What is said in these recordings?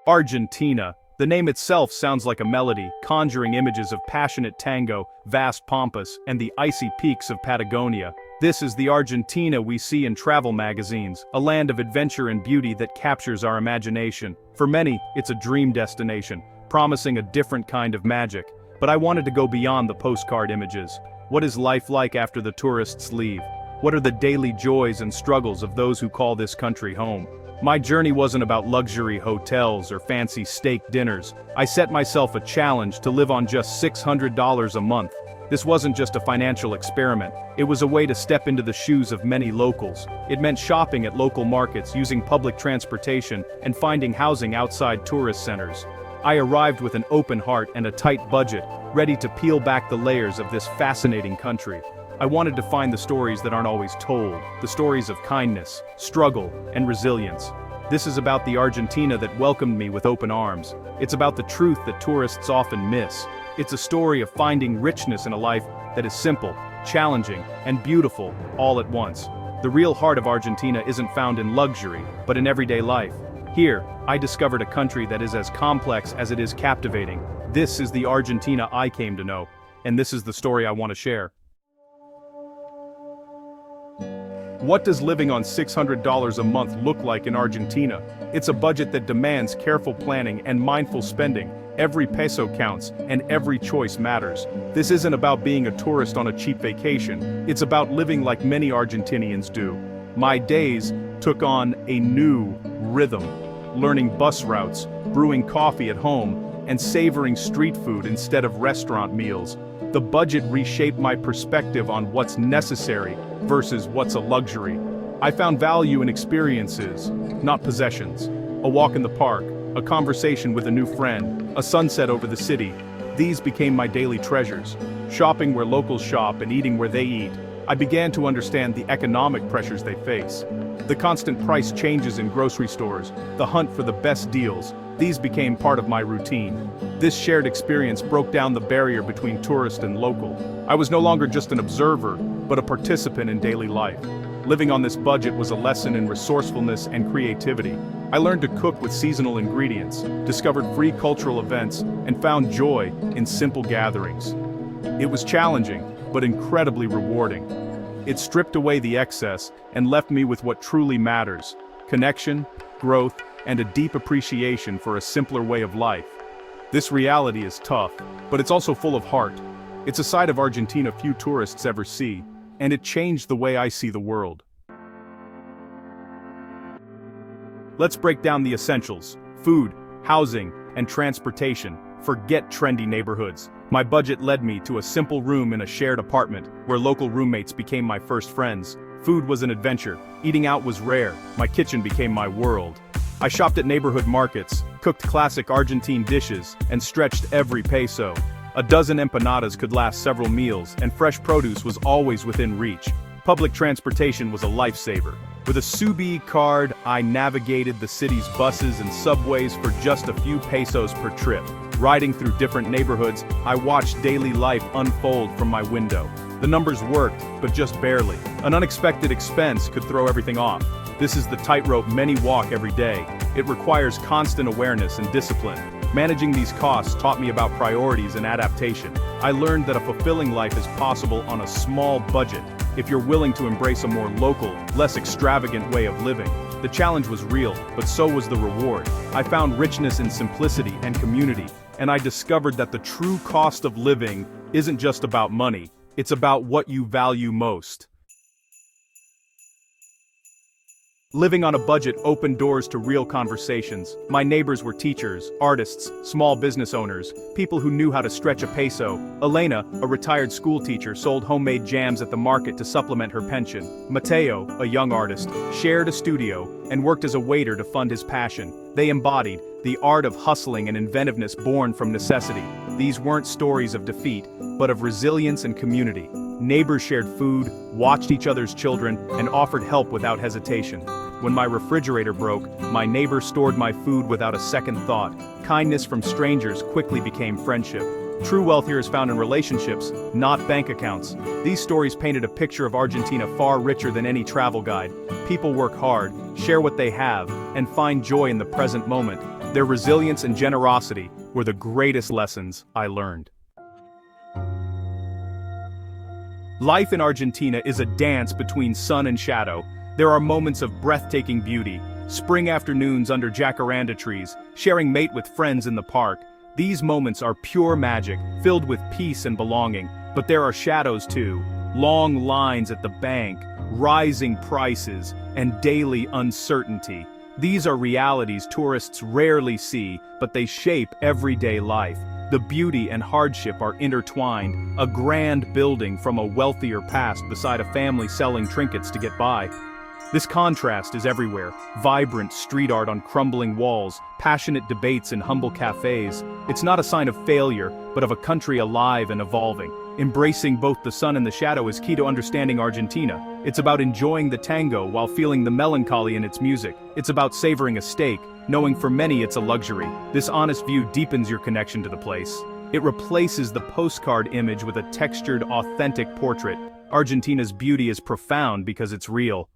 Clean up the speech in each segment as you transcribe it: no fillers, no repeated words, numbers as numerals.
Argentina. The name itself sounds like a melody, conjuring images of passionate tango, vast pampas, and the icy peaks of Patagonia. This is the Argentina we see in travel magazines, a land of adventure and beauty that captures our imagination. For many, it's a dream destination, promising a different kind of magic. But I wanted to go beyond the postcard images. What is life like after the tourists leave? What are the daily joys and struggles of those who call this country home? My journey wasn't about luxury hotels or fancy steak dinners. I set myself a challenge to live on just $600 a month. This wasn't just a financial experiment, it was a way to step into the shoes of many locals. It meant shopping at local markets, using public transportation, and finding housing outside tourist centers. I arrived with an open heart and a tight budget, ready to peel back the layers of this fascinating country. I wanted to find the stories that aren't always told, the stories of kindness, struggle, and resilience. This is about the Argentina that welcomed me with open arms. It's about the truth that tourists often miss. It's a story of finding richness in a life that is simple, challenging, and beautiful all at once. The real heart of Argentina isn't found in luxury, but in everyday life. Here, I discovered a country that is as complex as it is captivating. This is the Argentina I came to know, and this is the story I want to share. What does living on $600 a month look like in Argentina? It's a budget that demands careful planning and mindful spending. Every peso counts, and every choice matters. This isn't about being a tourist on a cheap vacation. It's about living like many Argentinians do. My days took on a new rhythm, learning bus routes, brewing coffee at home, and savoring street food instead of restaurant meals. The budget reshaped my perspective on what's necessary versus what's a luxury. I found value in experiences, not possessions. A walk in the park, a conversation with a new friend, a sunset over the city. These became my daily treasures. Shopping where locals shop and eating where they eat. I began to understand the economic pressures they face. The constant price changes in grocery stores, the hunt for the best deals. These became part of my routine. This shared experience broke down the barrier between tourist and local. I was no longer just an observer, but a participant in daily life. Living on this budget was a lesson in resourcefulness and creativity. I learned to cook with seasonal ingredients, discovered free cultural events, and found joy in simple gatherings. It was challenging, but incredibly rewarding. It stripped away the excess and left me with what truly matters: connection, growth, and a deep appreciation for a simpler way of life. This reality is tough, but it's also full of heart. It's a side of Argentina few tourists ever see, and it changed the way I see the world. Let's break down the essentials: food, housing, and transportation. Forget trendy neighborhoods. My budget led me to a simple room in a shared apartment, where local roommates became my first friends. Food was an adventure. Eating out was rare. My kitchen became my world. I shopped at neighborhood markets, cooked classic Argentine dishes, and stretched every peso. A dozen empanadas could last several meals, and fresh produce was always within reach. Public transportation was a lifesaver. With a Subi card, I navigated the city's buses and subways for just a few pesos per trip. Riding through different neighborhoods, I watched daily life unfold from my window. The numbers worked, but just barely. An unexpected expense could throw everything off. This is the tightrope many walk every day. It requires constant awareness and discipline. Managing these costs taught me about priorities and adaptation. I learned that a fulfilling life is possible on a small budget, if you're willing to embrace a more local, less extravagant way of living. The challenge was real, but so was the reward. I found richness in simplicity and community, and I discovered that the true cost of living isn't just about money, it's about what you value most. Living on a budget opened doors to real conversations. My neighbors were teachers, artists, small business owners, people who knew how to stretch a peso. Elena, a retired school teacher, sold homemade jams at the market to supplement her pension. Mateo, a young artist, shared a studio and worked as a waiter to fund his passion. They embodied the art of hustling and inventiveness born from necessity. These weren't stories of defeat, but of resilience and community. Neighbors shared food, watched each other's children, and offered help without hesitation. When my refrigerator broke, my neighbor stored my food without a second thought. Kindness from strangers quickly became friendship. True wealth here is found in relationships, not bank accounts. These stories painted a picture of Argentina far richer than any travel guide. People work hard, share what they have, and find joy in the present moment. Their resilience and generosity were the greatest lessons I learned. Life in Argentina is a dance between sun and shadow. There are moments of breathtaking beauty, spring afternoons under jacaranda trees, sharing mate with friends in the park. These moments are pure magic, filled with peace and belonging, but there are shadows too. Long lines at the bank, rising prices, and daily uncertainty. These are realities tourists rarely see, but they shape everyday life. The beauty and hardship are intertwined, a grand building from a wealthier past beside a family selling trinkets to get by. This contrast is everywhere, vibrant street art on crumbling walls, passionate debates in humble cafes. It's not a sign of failure, but of a country alive and evolving. Embracing both the sun and the shadow is key to understanding Argentina. It's about enjoying the tango while feeling the melancholy in its music. It's about savoring a steak, knowing for many it's a luxury. This honest view deepens your connection to the place. It replaces the postcard image with a textured, authentic portrait. Argentina's beauty is profound because it's real.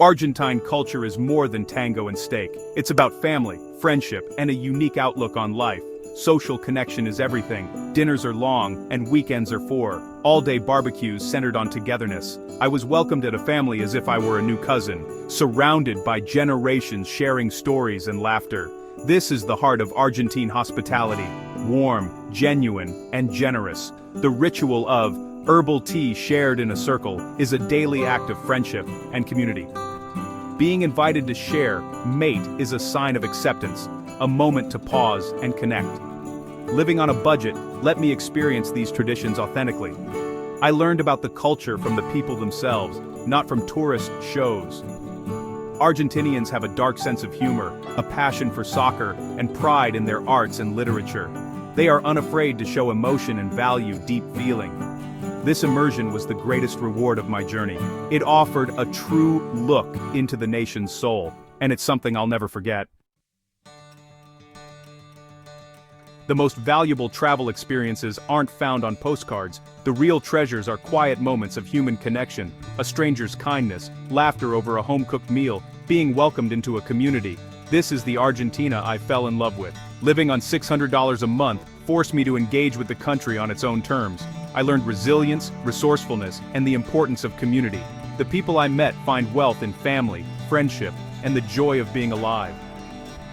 Argentine culture is more than tango and steak. It's about family, friendship, and a unique outlook on life. Social connection is everything. Dinners are long, and weekends are for all-day barbecues centered on togetherness. I was welcomed at a family as if I were a new cousin, surrounded by generations sharing stories and laughter. This is the heart of Argentine hospitality: warm, genuine, and generous. The ritual of herbal tea shared in a circle is a daily act of friendship and community. Being invited to share mate is a sign of acceptance, a moment to pause and connect. Living on a budget let me experience these traditions authentically. I learned about the culture from the people themselves, not from tourist shows. Argentinians have a dark sense of humor, a passion for soccer, and pride in their arts and literature. They are unafraid to show emotion and value deep feeling. This immersion was the greatest reward of my journey. It offered a true look into the nation's soul, and it's something I'll never forget. The most valuable travel experiences aren't found on postcards. The real treasures are quiet moments of human connection, a stranger's kindness, laughter over a home-cooked meal, being welcomed into a community. This is the Argentina I fell in love with. Living on $600 a month forced me to engage with the country on its own terms. I learned resilience, resourcefulness, and the importance of community. The people I met find wealth in family, friendship, and the joy of being alive.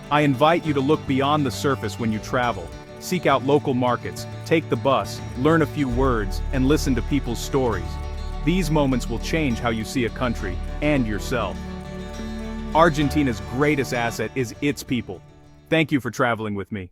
I invite you to look beyond the surface when you travel. Seek out local markets, take the bus, learn a few words, and listen to people's stories. These moments will change how you see a country and yourself. Argentina's greatest asset is its people. Thank you for traveling with me.